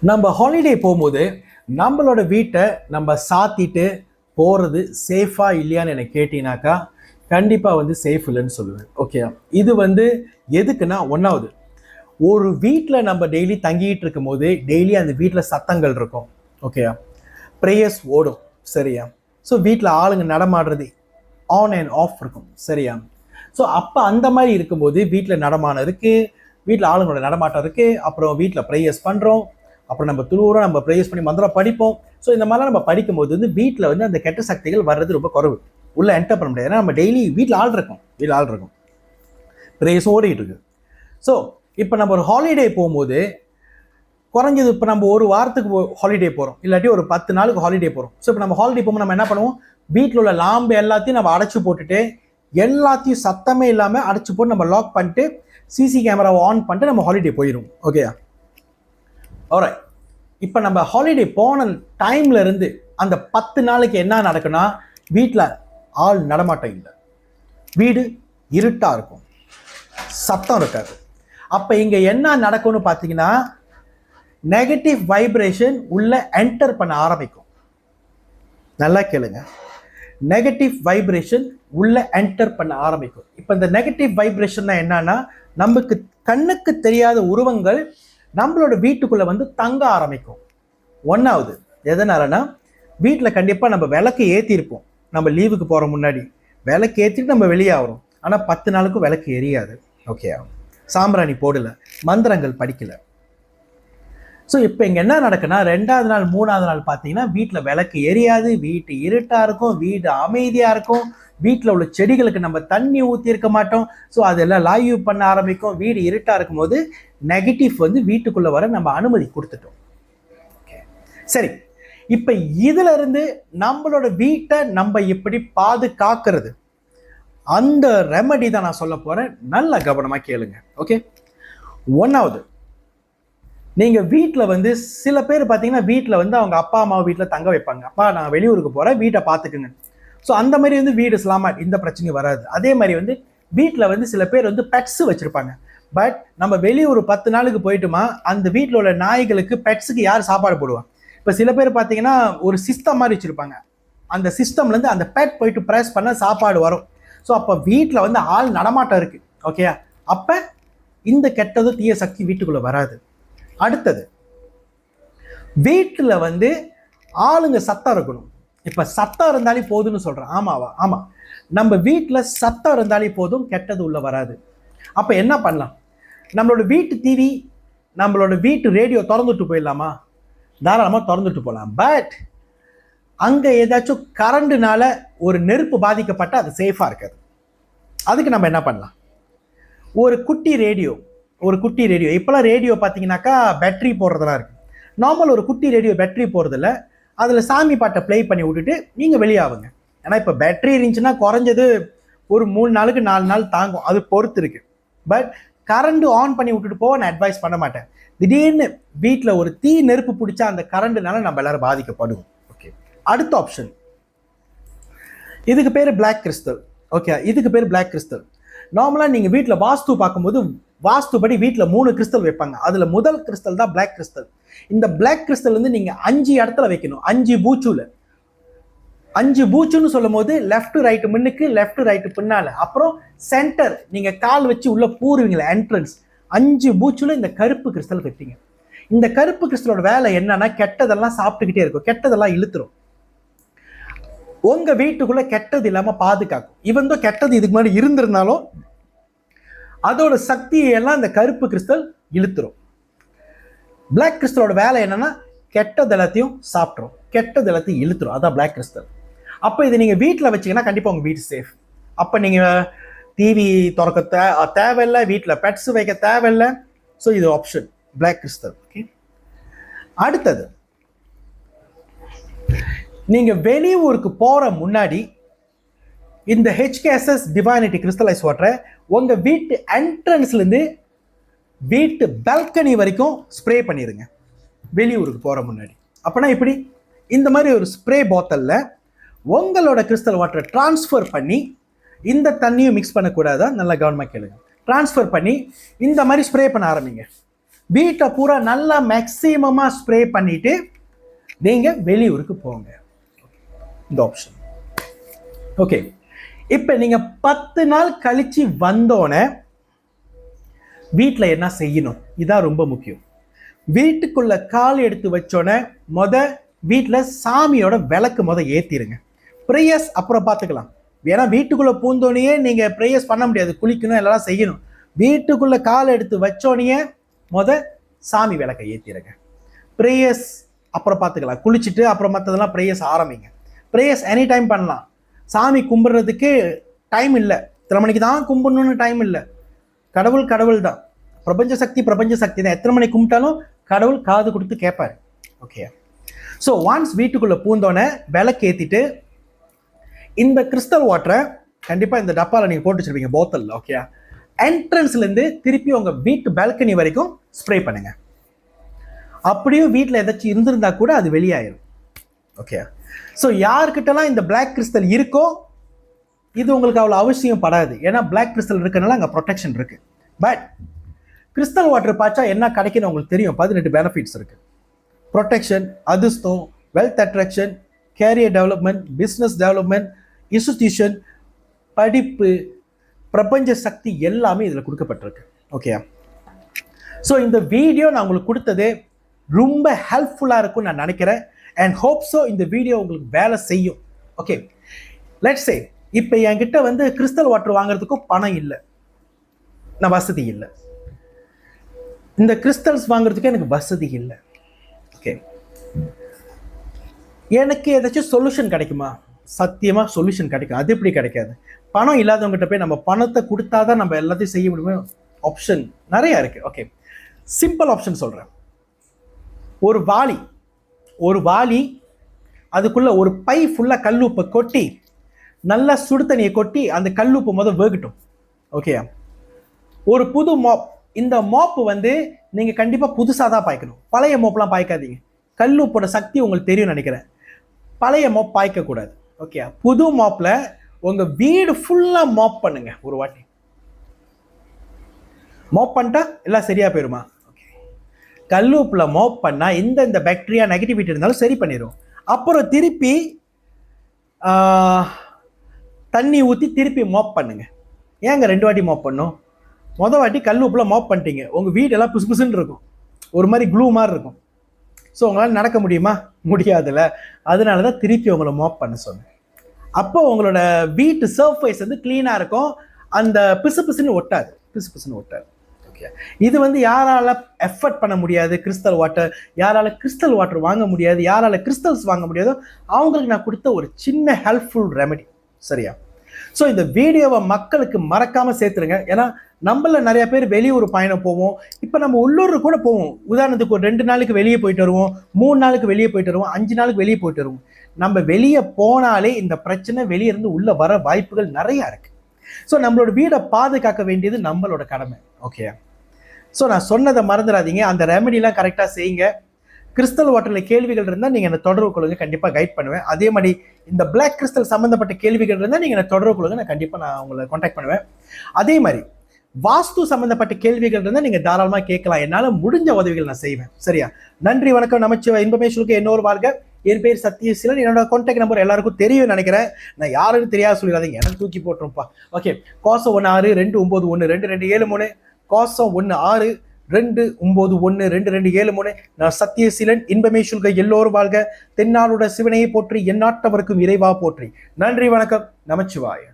நம்ம ஹாலிடே போகும்போது நம்மளோட வீட்டை நம்ம சாத்திட்டு போகிறது சேஃபாக இல்லையான்னு எனக்கு கேட்டீங்கன்னாக்கா கண்டிப்பாக வந்து சேஃப் இல்லைன்னு சொல்லுவேன். ஓகே, இது வந்து எதுக்குன்னா, ஒன்றாவது, ஒரு வீட்டில் நம்ம டெய்லி தங்கிட்டு இருக்கும் போது டெய்லி அந்த வீட்டில் சத்தங்கள் இருக்கும். ஓகே, ப்ரேயர்ஸ் ஓடும். சரியா? ஸோ வீட்டில் ஆளுங்க நடமாடுறது ஆன் அண்ட் ஆஃப் இருக்கும். சரியா? ஸோ அப்போ அந்த மாதிரி இருக்கும்போது வீட்டில் நடமாட்டம் இருக்குது, வீட்டில் ஆளுங்களோட நடமாட்டம் இருக்குது, அப்புறம் வீட்டில் ப்ரேயர்ஸ் பண்ணுறோம், அப்புறம் நம்ம துருவுறோம், நம்ம ப்ரேயர்ஸ் பண்ணி மந்திரம் படிப்போம். ஸோ இந்த மாதிரிலாம் நம்ம படிக்கும்போது வந்து வீட்டில் வந்து அந்த கெட்ட சக்திகள் வர்றது ரொம்ப குறைவு, உள்ளே என்டர் பண்ண முடியாது. ஏன்னா நம்ம டெய்லி வீட்டில் ஆள் இருக்கும், ப்ரேயர்ஸும் ஓடிக்கிட்டு இருக்கு. ஸோ இப்போ நம்ம ஒரு ஹாலிடே போகும்போது குறைஞ்சது இப்போ நம்ம ஒரு வாரத்துக்கு ஹாலிடே போகிறோம், இல்லாட்டி ஒரு 10 நாளுக்கு ஹாலிடே போகிறோம். ஸோ இப்போ நம்ம ஹாலிடே போகும்போது நம்ம என்ன பண்ணுவோம், வீட்டில் உள்ள லாம்பு எல்லாத்தையும் நம்ம அடைச்சி போட்டுட்டு, எல்லாத்தையும் சத்தமே இல்லாமல் அடைச்சி போட்டு நம்ம லாக் பண்ணிட்டு சிசி கேமராவை ஆன் பண்ணிட்டு நம்ம ஹாலிடே போயிடுவோம். ஓகேயா? ஆல்ரைட். இப்போ நம்ம ஹாலிடே போன டைம்ல இருந்து அந்த 10 நாளைக்கு என்ன நடக்குன்னா, வீட்டில் ஆள் நடமாட்டம் இல்லை, வீடு இருட்டாக இருக்கும், சத்தம் இருக்காது. அப்போ இங்கே என்ன நடக்கும்னு பார்த்தீங்கன்னா, நெகட்டிவ் வைப்ரேஷன் உள்ள என்டர் பண்ண ஆரம்பிக்கும். நல்லா கேளுங்க, நெகட்டிவ் வைப்ரேஷன் உள்ள என்டர் பண்ண ஆரம்பிக்கும். இப்போ இந்த நெகட்டிவ் வைப்ரேஷன் என்னன்னா, நமக்கு கண்ணுக்கு தெரியாத உருவங்கள் நம்மளோட வீட்டுக்குள்ள வந்து தங்க ஆரம்பிக்கும். ஒன்றாவது எதனாலனா, வீட்டில் கண்டிப்பாக நம்ம விளக்கு ஏற்றிருப்போம், நம்ம லீவுக்கு போகிற முன்னாடி விளக்கு ஏற்றிட்டு நம்ம வெளியே ஆகிறோம். ஆனால் 10 நாளுக்கும் விளக்கு எரியாது. ஓகே, சாம்பிராணி போடலை, மந்திரங்கள் படிக்கலை. ஸோ இப்போ இங்கே என்ன நடக்குன்னா, 2வது நாள் 3வது நாள் பார்த்தீங்கன்னா வீட்டில் விளக்கு எரியாது, வீட்டு இருட்டாக இருக்கும், வீடு அமைதியாக இருக்கும், வீட்டில் உள்ள செடிகளுக்கு நம்ம தண்ணி ஊற்றி இருக்க மாட்டோம். ஸோ அதெல்லாம் லாய்வு பண்ண ஆரம்பிக்கும். வீடு இருட்டாக இருக்கும்போது நெகட்டிவ் வந்து வீட்டுக்குள்ளே வர நம்ம அனுமதி கொடுத்துட்டோம். சரி, இப்போ இதுல இருந்து நம்மளோட வீட்டை நம்ம எப்படி பாதுகாக்கிறது, அந்த ரெமடி தான் நான் சொல்ல போறேன். நல்ல கவனமாக கேளுங்க. ஓகே, 1வது, நீங்கள் வீட்டில் வந்து சில பேர் பார்த்தீங்கன்னா வீட்டில் வந்து அவங்க அப்பா அம்மா வீட்டில் தங்க வைப்பாங்க. அப்பா நான் வெளியூருக்கு போகிறேன், வீட்டை பார்த்துக்குங்க. ஸோ அந்த மாதிரி வந்து வீடு இஸ்லாமாட், இந்த பிரச்சனையும் வராது. அதே மாதிரி வந்து வீட்டில் வந்து சில பேர் வந்து பெட்ஸ் வச்சுருப்பாங்க. பட் நம்ம வெளியூர் 10 நாளுக்கு போயிட்டுமா, அந்த வீட்டில் உள்ள நாய்களுக்கு பெட்ஸுக்கு யார் சாப்பாடு போடுவாங்க? இப்போ சில பேர் பார்த்தீங்கன்னா ஒரு சிஸ்டம் மாதிரி வச்சுருப்பாங்க, அந்த சிஸ்டம்லேருந்து அந்த பெட் போயிட்டு ப்ரெஸ் பண்ண சாப்பாடு வரும். ஸோ அப்போ வீட்டில் வந்து ஆள் நடமாட்டம் இருக்குது. ஓகேயா? அப்போ இந்த கெட்டது தீய சக்தி வீட்டுக்குள்ளே வராது. அடுத்தது, வீட்டில் வந்து ஆளுங்க சத்தம் இருக்கணும். இப்போ சத்தம் இருந்தாலே போதும்னு சொல்கிறேன். ஆமாவா? ஆமாம். நம்ம வீட்டில் சத்தம் இருந்தாலே போதும், கெட்டது உள்ள வராது. அப்போ என்ன பண்ணலாம்? நம்மளோட வீட்டு டிவி, நம்மளோட வீட்டு ரேடியோ திறந்துட்டு போயிடலாமா? தாராளமாக திறந்துட்டு போகலாம். பட் அங்கே ஏதாச்சும் கரண்ட்னால ஒரு நெருப்பு பாதிக்கப்பட்டால் அது சேஃபாக இருக்காது. அதுக்கு நம்ம என்ன பண்ணலாம்? ஒரு குட்டி ரேடியோ இப்போலாம் ரேடியோ பார்த்தீங்கன்னாக்கா பேட்டரி போடுறதெல்லாம் இருக்குது. நார்மல் ஒரு குட்டி ரேடியோ பேட்டரி போடுறதில்ல, அதில் சாமி பாட்டை ப்ளே பண்ணி விட்டுட்டு நீங்கள் வெளியாகுங்க. ஏன்னா இப்போ பேட்டரி இருந்துச்சுன்னா குறைஞ்சது ஒரு 3 நாளுக்கு 4 நாள் தாங்கும், அது பொறுத்து இருக்கு. பட் கரண்ட் ஆன் பண்ணி விட்டுட்டு போக நான் அட்வைஸ் பண்ண மாட்டேன். திடீர்னு வீட்டில் ஒரு தீ நெருப்பு பிடிச்சா அந்த கரண்ட்னால நம்ம எல்லாரும் பாதிக்கப்படுவோம். ஓகே, அடுத்த ஆப்ஷன், இதுக்கு பேர் பிளாக் கிறிஸ்டல். ஓகே, இதுக்கு பேர் பிளாக் கிறிஸ்டல். நார்மலாக நீங்கள் வீட்டில் வாஸ்து பார்க்கும்போது வாஸ்துபடி வீட்டில் 3 கிறிஸ்டல் வைப்பாங்க. அதில் முதல் கிறிஸ்டல் தான் பிளாக் கிறிஸ்டல். இந்த பிளாக் கிறிஸ்டல் வந்து நீங்கள் 5 இடத்துல வைக்கணும். 5 பூச்சுல, 5 பூச்சுன்னு சொல்லும் போது லெஃப்ட் ரைட்டு முன்னுக்கு, லெஃப்ட் ரைட்டு பின்னால, அப்புறம் சென்டர் நீங்கள் கால் வச்சு உள்ள பூருவீங்களா என்ட்ரன்ஸ், 5 பூச்சுல இந்த கருப்பு கிறிஸ்டல் வைப்பீங்க. இந்த கருப்பு கிறிஸ்டலோட வேலை என்னன்னா, கெட்டதெல்லாம் சாப்பிட்டுக்கிட்டே இருக்கும், கெட்டதெல்லாம் இழுத்துரும், உங்க வீட்டுக்குள்ள கெட்டது இல்லாம பாதுகாக்கும். இவன் தான் கெட்டது இதுக்கு முன்னாடி இருந்திருந்தாலும் அதோட சக்தியை எல்லாம் இந்த கருப்பு கிறிஸ்டல் இழுத்துரும். பிளாக் கிறிஸ்டலோட வேலை என்னன்னா, கெட்டது எல்லாத்தையும் சாப்பிட்ரும், கெட்டது எல்லாத்தையும் இழுத்துரும். அதான் பிளாக் கிறிஸ்டல். அப்போ இது நீங்கள் வீட்டில் வச்சிங்கன்னா கண்டிப்பாக உங்கள் வீடு சேஃப். அப்போ நீங்கள் டிவி திறக்க தேவையில்லை, வீட்டில் பெட்ஸ் வைக்க தேவையில்லை. ஸோ இது ஆப்ஷன் பிளாக் கிறிஸ்டல். ஓகே, அடுத்தது, நீங்கள் வெளியூருக்கு போகிற முன்னாடி இந்த HKSS டிவைனிட்டி கிறிஸ்டலைஸ் வாட்டரை உங்கள் வீட்டு என்ட்ரன்ஸ்லேருந்து வீட்டு பால்கனி வரைக்கும் ஸ்ப்ரே பண்ணிடுங்க வெளியூருக்கு போகிற முன்னாடி. அப்போனா இப்படி இந்த மாதிரி ஒரு ஸ்ப்ரே பாட்டிலில் உங்களோட கிறிஸ்டல் வாட்டரை ட்ரான்ஸ்ஃபர் பண்ணி, இந்த தண்ணியும் மிக்ஸ் பண்ணக்கூடாதா, நல்லா கவனமாக கேளுங்க, ட்ரான்ஸ்ஃபர் பண்ணி இந்த மாதிரி ஸ்ப்ரே பண்ண ஆரம்பிங்க. வீட்டை பூரா நல்லா மேக்சிமமாக ஸ்ப்ரே பண்ணிட்டு நீங்கள் வெளியூருக்கு போங்க. இந்த ஆப்ஷன். ஓகே, இப்போ நீங்கள் 10 நாள் கழிச்சு வந்தோடனே வீட்டில் என்ன செய்யணும், இதான் ரொம்ப முக்கியம். வீட்டுக்குள்ள கால் எடுத்து வச்சோன்னே வீட்டில் சாமியோட விளக்கு ஏற்றிடுங்க. ப்ரேயர்ஸ் அப்புறம் பார்த்துக்கலாம். ஏன்னா வீட்டுக்குள்ளே பூந்தோனையே நீங்கள் ப்ரேயர்ஸ் பண்ண முடியாது, குளிக்கணும் எல்லாம் செய்யணும். வீட்டுக்குள்ளே கால் எடுத்து வச்சோனையே சாமி விளக்கை ஏற்றிடுங்க. ப்ரேயர்ஸ் அப்புறம் பார்த்துக்கலாம், குளிச்சுட்டு அப்புறம் மற்றதெல்லாம் ப்ரேயர்ஸ் ஆரம்பிங்க. ப்ரேயர்ஸ் எனி டைம் பண்ணலாம். சாமி கும்பிட்றதுக்கு டைம் இல்லை, இத்தனை மணிக்கு தான் கும்பிடணும்னு டைம் இல்லை. கடவுள் கடவுள் தான், பிரபஞ்ச சக்தி தான். எத்தனை மணிக்கு கும்பிட்டாலும் கடவுள் காது கொடுத்து கேட்பாரு. ஓகே, ஸோ ஒன்ஸ் வீட்டுக்குள்ளே பூந்தோன்னே விளக்கு ஏற்றிட்டு இந்த கிறிஸ்டல் வாட்டரை கண்டிப்பாக இந்த டப்பாவில் நீங்கள் போட்டு வச்சிருப்பீங்க, போத்தலில். ஓகே, என்ட்ரன்ஸ்லேருந்து திருப்பி உங்கள் வீட்டு பால்கனி வரைக்கும் ஸ்ப்ரே பண்ணுங்க. அப்படியும் வீட்டில் ஏதாச்சும் இருந்திருந்தா கூட அது வெளியாயிரும். ஓகே, ஸோ யாருக்கிட்டலாம் இந்த பிளாக் கிறிஸ்டல் இருக்கோ இது உங்களுக்கு அவ்வளோ அவசியம் படாது, ஏன்னா பிளாக் கிறிஸ்டல் இருக்கனால அங்கே ப்ரொடெக்ஷன் இருக்கு. பட் கிறிஸ்டல் வாட்டர் பாய்ச்சா என்ன கிடைக்குன்னு உங்களுக்கு தெரியும். 18 பெனிஃபிட்ஸ் இருக்கு. ப்ரொடெக்ஷன், அதிர்ஷ்டம், wealth attraction, career development, business development, institution, படிப்பு, பிரபஞ்ச சக்தி எல்லாமே இதில் கொடுக்கப்பட்டிருக்கு. ஓகே, ஸோ இந்த வீடியோ நான் உங்களுக்கு கொடுத்தது ரொம்ப ஹெல்ப்ஃபுல்லாக இருக்கும்னு நான் நினைக்கிறேன். அண்ட் ஹோப்ஸோ இந்த வீடியோ உங்களுக்கு வேலை செய்யும். ஓகே, லெட்ஸ் சே இப்போ என்கிட்ட கிறிஸ்டல் வாட்டர் வாங்குறதுக்கும் பணம் இல்லை, நான் வசதி இல்லை. இந்த கிறிஸ்டல்ஸ் வாங்குறதுக்கு எனக்கு வசதி இல்லை. ஓகே, எனக்கு ஏதாச்சும் சொல்யூஷன் கிடைக்குமா? சத்தியமாக சொல்யூஷன் கிடைக்கும். அது எப்படி கிடைக்காது? பணம் இல்லாதவங்ககிட்ட போய் நம்ம பணத்தை கொடுத்தா தான் நம்ம எல்லாத்தையும் செய்ய முடியுமே. ஆப்ஷன் நிறையா இருக்குது. ஓகே, சிம்பிள் ஆப்ஷன் சொல்கிறேன். ஒரு வாளி அதுக்குள்ளே ஒரு பை ஃபுல்லாக கல்லுப்பை கொட்டி நல்லா சுடு தண்ணியை கொட்டி அந்த கல்லுப்பு வேகட்டும். ஓகே, ஒரு புது மாப். இந்த மாப்பு நீங்கள் கண்டிப்பாக புதுசாக தான் பாய்க்கணும். பழைய மோப்லாம் பாய்க்காதீங்க. கல்லுப்போட சக்தி உங்களுக்கு தெரியும் நினைக்கிறேன். பழைய மாப் பாய்க்கக்கூடாது. ஓகே, புது மாப்பில் உங்கள் வீடு ஃபுல்லாக மாப் பண்ணுங்க. ஒரு வாட்டி மாப் பண்ணிட்டா எல்லாம் சரியாக போயிடுமா? ஓகே, கல்லுப்பில் மாப் பண்ணால் இந்த பாக்டீரியா நெகட்டிவிட்டி இருந்தாலும் சரி பண்ணிடும். அப்புறம் திருப்பி தண்ணி ஊற்றி திருப்பி மாப் பண்ணுங்க. ஏங்க 2 வாட்டி மாப் பண்ணும்? வாட்டி கல்லுப்பில் மாப் பண்ணிட்டீங்க, உங்கள் வீடெல்லாம் புசு புசுன்னு இருக்கும், ஒரு மாதிரி க்ளூ மாதிரி இருக்கும். ஸோ உங்களால் நடக்க முடியுமா? முடியாதுல்ல. அதனால தான் திருப்பி உங்களை மாப் பண்ண சொன்னேன். அப்போ உங்களோட வீட்டு சர்ஃபேஸ் க்ளீனாக இருக்கும், அந்த பிசு பிசுன்னு ஒட்டாது. ஓகே, இது யாரால எஃபர்ட் பண்ண முடியாது கிறிஸ்டல் வாட்டர், யாரால கிறிஸ்டல் வாட்டர் வாங்க முடியாது, யாரால கிறிஸ்டல்ஸ் வாங்க முடியாதோ அவங்களுக்கு நான் கொடுத்த ஒரு சின்ன ஹெல்ப்ஃபுல் ரெமெடி. சரியா? ஸோ இந்த வீடியோவை மக்களுக்கு மறக்காமல் சேர்த்துருங்க. ஏன்னா நம்மள நிறைய பேர் வெளியூர் பயணம் போவோம். இப்போ நம்ம உள்ளூர் கூட போவோம். உதாரணத்துக்கு ஒரு 2 நாளுக்கு வெளியே போயிட்டு வருவோம், 3 நாளுக்கு வெளியே போயிட்டு வருவோம், 5 நாளுக்கு வெளியே போயிட்டு வருவோம். நம்ம வெளியே போனாலே இந்த பிரச்சனை வெளியே இருந்து உள்ள வர வாய்ப்புகள் நிறையா இருக்கு. ஸோ நம்மளோட வீடை பாதுகாக்க வேண்டியது நம்மளோட கடமை. ஓகே, ஸோ நான் சொன்னதை மறந்துடாதீங்க. அந்த ரெமெடிலாம் கரெக்டாக செய்யுங்க. கிறிஸ்டல் வாட்டரில் கேள்விகள் இருந்தால் நீங்கள் என்னை தொடர்பு கொள்ளுங்க, கண்டிப்பாக கைட் பண்ணுவேன். அதே மாதிரி இந்த பிளாக் கிறிஸ்டல் சம்மந்தப்பட்ட கேள்விகள் இருந்தால் நீங்கள் என்னை தொடர்பு கொள்ளுங்க, நான் கண்டிப்பாக உங்களை காண்டாக்ட் பண்ணுவேன். அதே மாதிரி வாஸ்து சம்மந்தப்பட்ட கேள்விகள் இருந்தால் நீங்கள் தாராளமாக கேட்கலாம். என்னால் முடிஞ்ச உதவிகள் நான் செய்வேன். சரியா? நன்றி, வணக்கம், நமச்சிவாய். இன்பமேஸ்வருக்கு இன்னொரு வாழ்க. என் பேர் சத்யசீலன். என்னோட கான்டாக்ட் நம்பர் எல்லாருக்கும் தெரியும் நினைக்கிறேன். நான் யாருன்னு தெரியாது சொல்லிடாதீங்க, எனக்கு தூக்கி போட்டுருப்பா. ஓகே, கோசம் 16-291-2273, கோசம் 16-291-2273. நான் சத்யசீலன். இன்பமேஸ்வருக்கு எல்லோரும் வாழ்க. தென்னாளுடைய சிவனையை போற்றி, எந்நாட்டவருக்கும் இறைவா போற்றி. நன்றி, வணக்கம், நமச்சிவாய்.